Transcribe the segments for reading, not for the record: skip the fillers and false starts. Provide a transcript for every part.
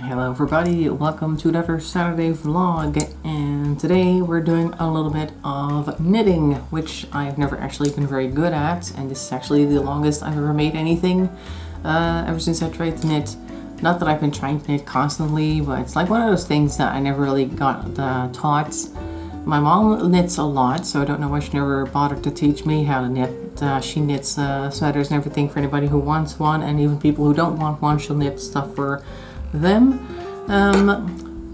Hello everybody, welcome to another Saturday vlog, and today we're doing a little bit of knitting, which I've never actually been very good at, and this is actually the longest I've ever made anything ever since I tried to knit. Not that I've been trying to knit constantly, but it's like one of those things that I never really got taught. My mom knits a lot, so I don't know why she never bothered to teach me how to knit. She knits sweaters and everything for anybody who wants one, and even people who don't want one, she'll knit stuff for them.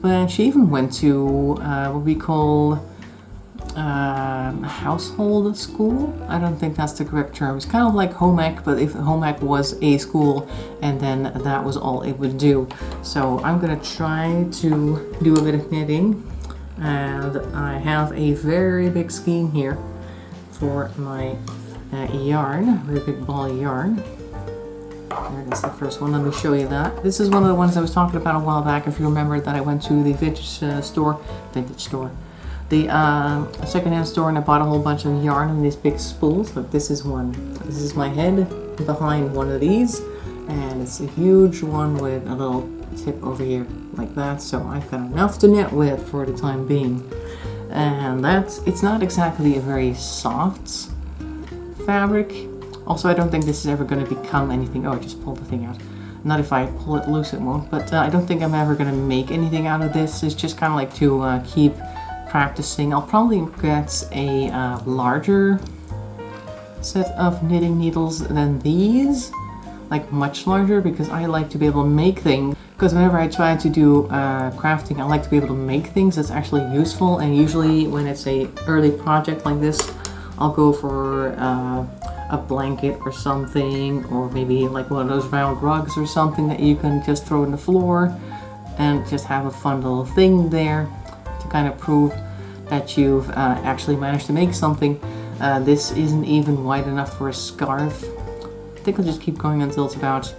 But she even went to what we call household school. I don't think that's the correct term. It's kind of like home ec, but if home ec was a school and then that was all it would do. So I'm gonna try to do a bit of knitting, and I have a very big skein here for my yarn, very big ball of yarn. There is the first one. Let me show you that. This is one of the ones I was talking about a while back. If you remember that I went to the vintage store, the secondhand store, and I bought a whole bunch of yarn in these big spools. Look, this is one. This is my head behind one of these, and it's a huge one with a little tip over here like that. So I've got enough to knit with for the time being, and it's not exactly a very soft fabric. Also, I don't think this is ever going to become anything. Oh, I just pulled the thing out. Not if I pull it loose, it won't. But I don't think I'm ever going to make anything out of this. It's just kind of like to keep practicing. I'll probably get a larger set of knitting needles than these. Like much larger, because I like to be able to make things. Because whenever I try to do crafting, I like to be able to make things that's actually useful. And usually when it's a early project like this, I'll go for a blanket or something, or maybe like one of those round rugs or something that you can just throw on the floor and just have a fun little thing there to kind of prove that you've actually managed to make something. This isn't even wide enough for a scarf. I think I'll just keep going until it's about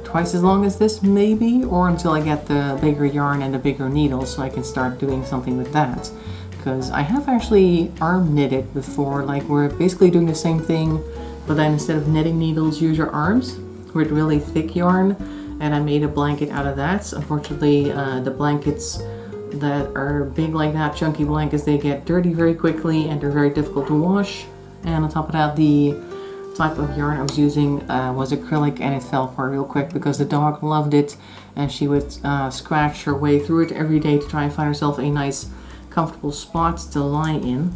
twice as long as this maybe, or until I get the bigger yarn and the bigger needles so I can start doing something with that. Because I have actually arm knitted before, like we're basically doing the same thing, but then instead of knitting needles, use your arms with really thick yarn, and I made a blanket out of that. Unfortunately, the blankets that are big like that, chunky blankets, they get dirty very quickly and they're very difficult to wash. And on top of that, the type of yarn I was using was acrylic, and it fell apart real quick because the dog loved it, and she would scratch her way through it every day to try and find herself a nice comfortable spot to lie in.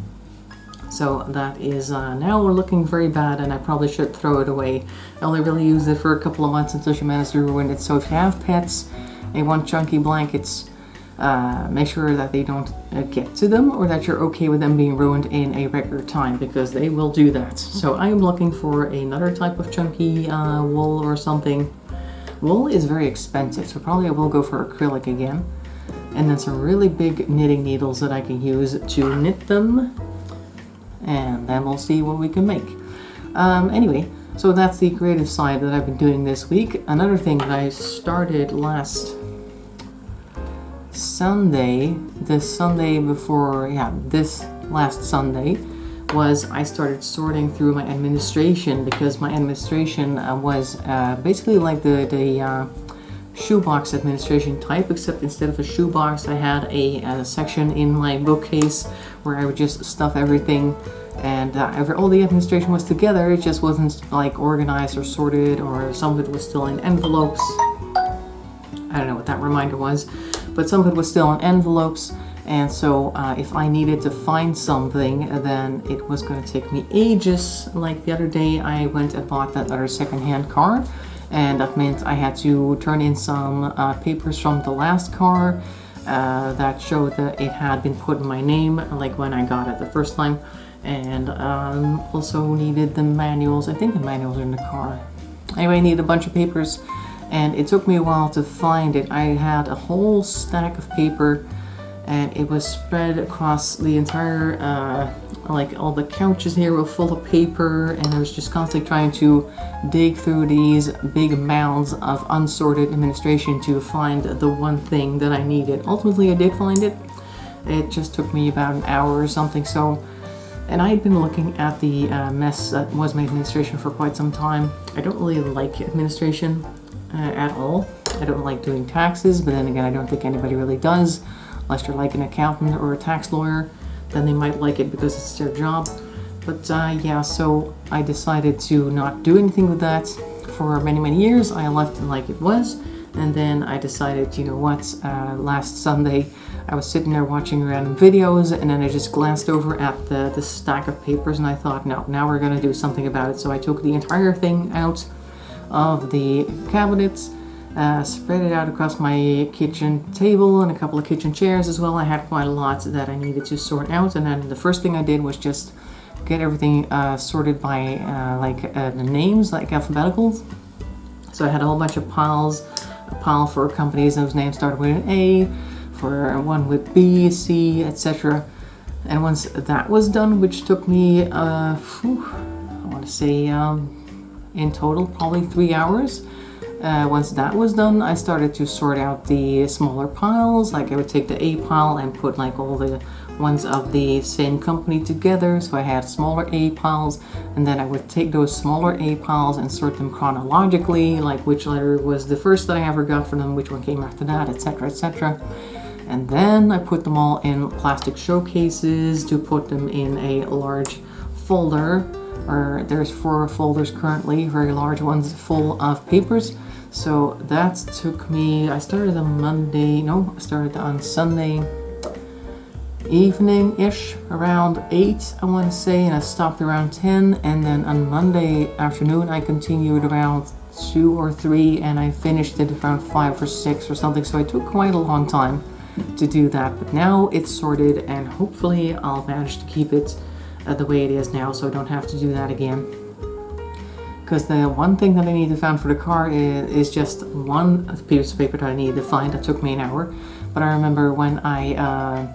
So that is now looking very bad, and I probably should throw it away. I only really used it for a couple of months until she managed to ruin it. So if you have pets and you want chunky blankets, make sure that they don't get to them, or that you're okay with them being ruined in a record time, because they will do that. So I'm looking for another type of chunky wool or something. Wool is very expensive, so probably I will go for acrylic again. And then some really big knitting needles that I can use to knit them, and then we'll see what we can make. Anyway, so that's the creative side that I've been doing this week. Another thing that I started last Sunday, this last Sunday, was I started sorting through my administration, because my administration was basically like the shoebox administration type, except instead of a shoebox I had a section in my bookcase where I would just stuff everything, and all the administration was together. It just wasn't like organized or sorted, or some of it was still in envelopes. I don't know what that reminder was, but some of it was still in envelopes. And so if I needed to find something, then it was going to take me ages. Like the other day I went and bought that other secondhand car, and that meant I had to turn in some papers from the last car that showed that it had been put in my name, like when I got it the first time, and also needed the manuals. I think the manuals are in the car. Anyway, I needed a bunch of papers, and it took me a while to find it. I had a whole stack of paper, and it was spread across the entire, like all the couches here were full of paper, and I was just constantly trying to dig through these big mounds of unsorted administration to find the one thing that I needed. Ultimately, I did find it. It just took me about an hour or something. So And I had been looking at the mess that was my administration for quite some time. I don't really like administration at all. I don't like doing taxes, but then again, I don't think anybody really does, unless you're like an accountant or a tax lawyer. Then they might like it because it's their job. But yeah, so I decided to not do anything with that for many, many years. I left it like it was. And then I decided, you know what, last Sunday I was sitting there watching random videos, and then I just glanced over at the stack of papers, and I thought, no, now we're gonna do something about it. So I took the entire thing out of the cabinets, spread it out across my kitchen table and a couple of kitchen chairs as well. I had quite a lot that I needed to sort out, and then the first thing I did was just get everything sorted by the names, like alphabetical. So I had a whole bunch of piles. A pile for companies whose names started with an A, for one with B, C, etc. And once that was done, which took me, I want to say in total probably 3 hours. Once that was done, I started to sort out the smaller piles. Like I would take the A pile and put like all the ones of the same company together, so I had smaller A piles, and then I would take those smaller A piles and sort them chronologically, like which letter was the first that I ever got from them, which one came after that, etc., etc. And then I put them all in plastic showcases to put them in a large folder, or there's 4 folders currently, very large ones full of papers. So that took me, I started on Sunday evening-ish, around 8 I want to say, and I stopped around 10, and then on Monday afternoon I continued around 2 or 3, and I finished it around 5 or 6 or something, so it took quite a long time to do that. But now it's sorted, and hopefully I'll manage to keep it the way it is now, so I don't have to do that again. Because the one thing that I need to find for the car is just one piece of paper that I needed to find. That took me an hour, but I remember when I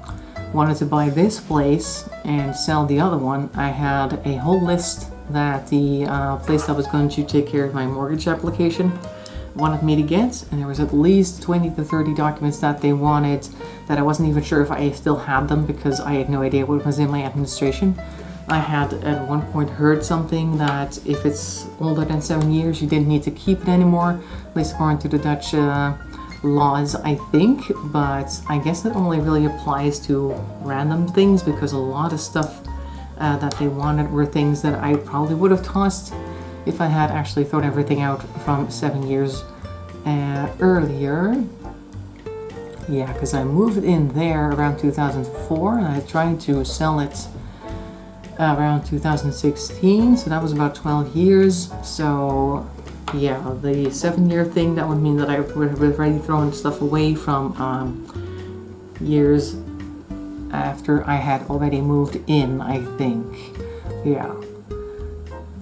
wanted to buy this place and sell the other one, I had a whole list that the place that was going to take care of my mortgage application wanted me to get, and there was at least 20 to 30 documents that they wanted that I wasn't even sure if I still had them, because I had no idea what was in my administration. I had at one point heard something that if it's older than 7 years you didn't need to keep it anymore, at least according to the Dutch laws, I think, but I guess it only really applies to random things, because a lot of stuff that they wanted were things that I probably would have tossed if I had actually thrown everything out from 7 years earlier. Yeah, because I moved in there around 2004, and I tried to sell it around 2016, so that was about 12 years. So yeah, the 7-year thing, that would mean that I would have already thrown stuff away from years after I had already moved in, I think. Yeah.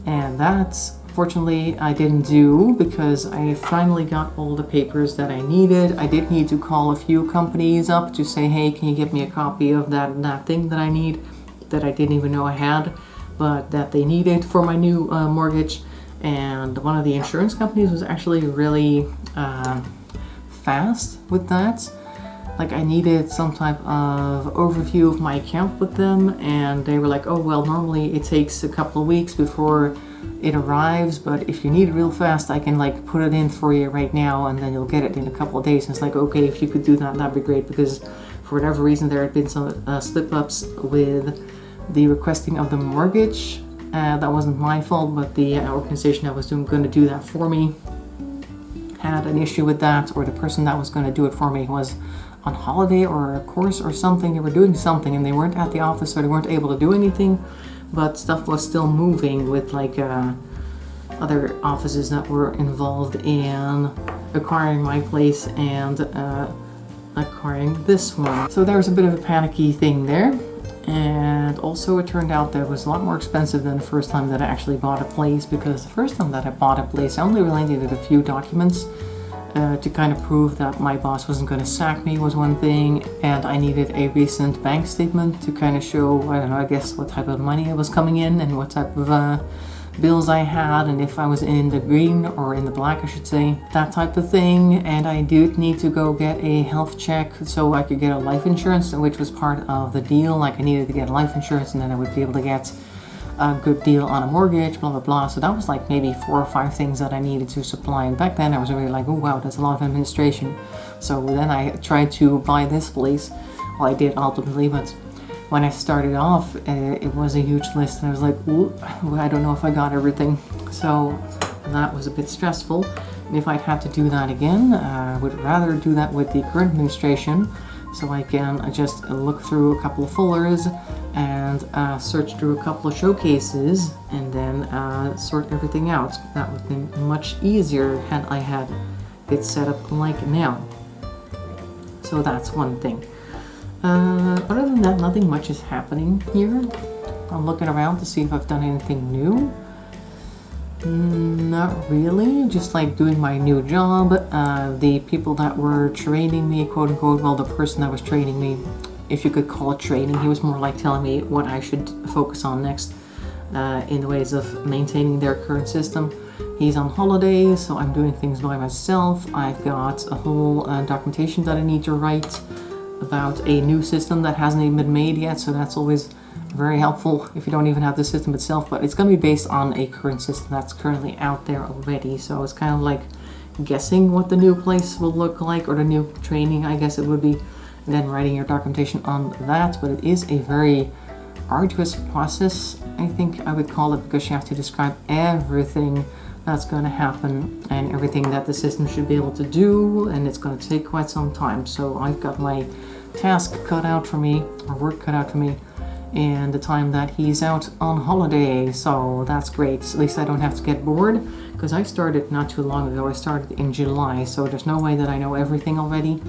And that's, fortunately, I didn't do, because I finally got all the papers that I needed. I did need to call a few companies up to say, hey, can you get me a copy of that thing that I need, that I didn't even know I had, but that they needed for my new mortgage. And one of the insurance companies was actually really fast with that. Like, I needed some type of overview of my account with them, and they were like, oh, well, normally it takes a couple of weeks before it arrives, but if you need it real fast, I can like put it in for you right now, and then you'll get it in a couple of days. And it's like, okay, if you could do that, that'd be great, because for whatever reason there had been some slip-ups with the requesting of the mortgage. That wasn't my fault, but the organization that was going to do that for me had an issue with that, or the person that was going to do it for me was on holiday or a course or something. They were doing something and they weren't at the office, so they weren't able to do anything, but stuff was still moving with like other offices that were involved in acquiring my place and acquiring this one. So there was a bit of a panicky thing there. And also it turned out that it was a lot more expensive than the first time that I actually bought a place, because the first time that I bought a place I only really needed a few documents to kind of prove that my boss wasn't going to sack me was one thing, and I needed a recent bank statement to kind of show, I don't know, I guess what type of money was coming in and what type of bills I had, and if I was in the green or in the black, I should say, that type of thing. And I did need to go get a health check so I could get a life insurance, which was part of the deal. Like, I needed to get life insurance, and then I would be able to get a good deal on a mortgage, blah blah blah. So that was like maybe 4 or 5 things that I needed to supply, and back then I was really like, oh wow, that's a lot of administration. So then I tried to buy this place. Well, I did ultimately, but when I started off, it was a huge list, and I was like, ooh, I don't know if I got everything. So that was a bit stressful. And if I'd had to do that again, I would rather do that with the current administration, so I can just look through a couple of folders and search through a couple of showcases and then sort everything out. That would have been much easier had I had it set up like now. So that's one thing. Other than that, nothing much is happening here. I'm looking around to see if I've done anything new. Not really, just like doing my new job. The people that were training me, quote unquote, well, the person that was training me, if you could call it training, he was more like telling me what I should focus on next in the ways of maintaining their current system. He's on holiday, so I'm doing things by myself. I've got a whole documentation that I need to write about a new system that hasn't even been made yet, so that's always very helpful if you don't even have the system itself, but it's going to be based on a current system that's currently out there already, so it's kind of like guessing what the new place will look like, or the new training, I guess it would be, and then writing your documentation on that. But it is a very arduous process, I think I would call it, because you have to describe everything that's going to happen and everything that the system should be able to do, and it's going to take quite some time. So I've got my task cut out for me, or work cut out for me, and the time that he's out on holiday, so that's great. At least I don't have to get bored, because I started not too long ago. I started in July, so there's no way that I know everything already.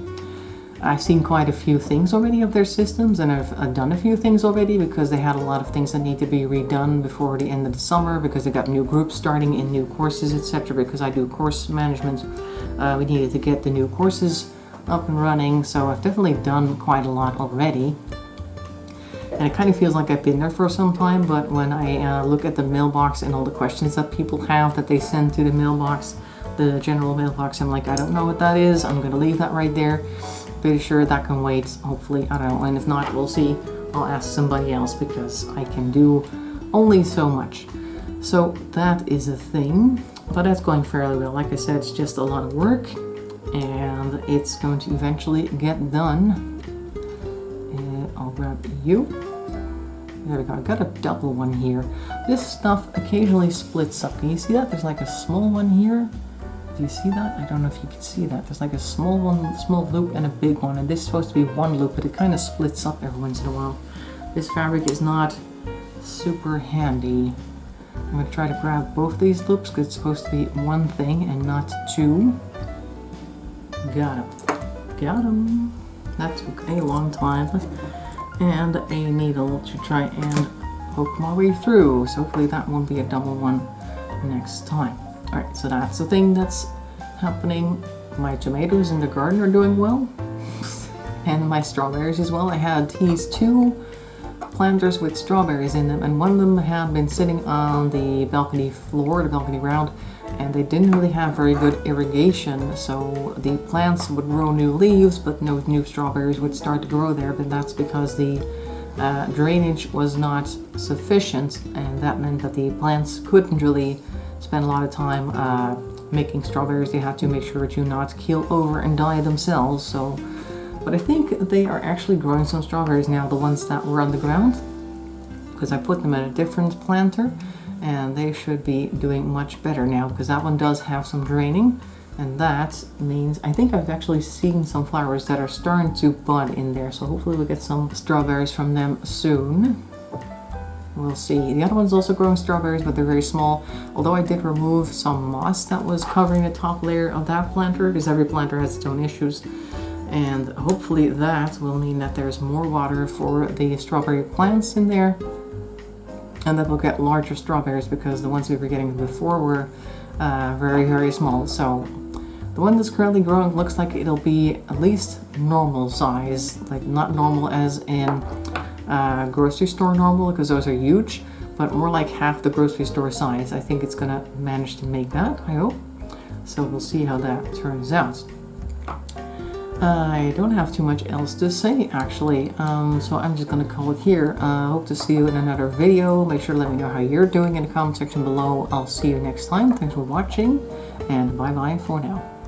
I've seen quite a few things already of their systems, and I've done a few things already, because they had a lot of things that need to be redone before the end of the summer, because they got new groups starting in new courses, etc. Because I do course management, we needed to get the new courses up and running, so I've definitely done quite a lot already. And it kind of feels like I've been there for some time, but when I look at the mailbox and all the questions that people have that they send to the mailbox, the general mailbox, I'm like, I don't know what that is. I'm going to leave that right there. Pretty sure that can wait, hopefully. I don't know, and if not, we'll see. I'll ask somebody else, because I can do only so much. So that is a thing, but that's going fairly well. Like I said, it's just a lot of work, and it's going to eventually get done. I'll grab you. There we go. I got a double one here. This stuff occasionally splits up. Can you see that? There's like a small one here. Do you see that? I don't know if you can see that. There's like a small one, small loop, and a big one. And this is supposed to be one loop, but it kind of splits up every once in a while. This fabric is not super handy. I'm going to try to grab both these loops, because it's supposed to be one thing and not two. Got him. Got him. That took a long time. And a needle to try and poke my way through. So hopefully that won't be a double one next time. Alright, so that's the thing that's happening. My tomatoes in the garden are doing well. And my strawberries as well. I had these 2 planters with strawberries in them, and one of them had been sitting on the balcony floor, the balcony ground, and they didn't really have very good irrigation, so the plants would grow new leaves, but no new strawberries would start to grow there. But that's because the drainage was not sufficient, and that meant that the plants couldn't really spend a lot of time making strawberries. They had to make sure to not keel over and die themselves. So, but I think they are actually growing some strawberries now, the ones that were on the ground, because I put them in a different planter, and they should be doing much better now, because that one does have some draining, and that means I think I've actually seen some flowers that are starting to bud in there, so hopefully we'll get some strawberries from them soon. We'll see. The other one's also growing strawberries, but they're very small, although I did remove some moss that was covering the top layer of that planter, because every planter has its own issues, and hopefully that will mean that there's more water for the strawberry plants in there, and that we'll get larger strawberries, because the ones we were getting before were very, very small. So the one that's currently growing looks like it'll be at least normal size, like not normal as in grocery store normal, because those are huge, but more like half the grocery store size. I think it's gonna manage to make that, I hope. So we'll see how that turns out. I don't have too much else to say actually, so I'm just gonna call it here. Hope to see you in another video. Make sure to let me know how you're doing in the comment section below. I'll see you next time. Thanks for watching, and bye bye for now.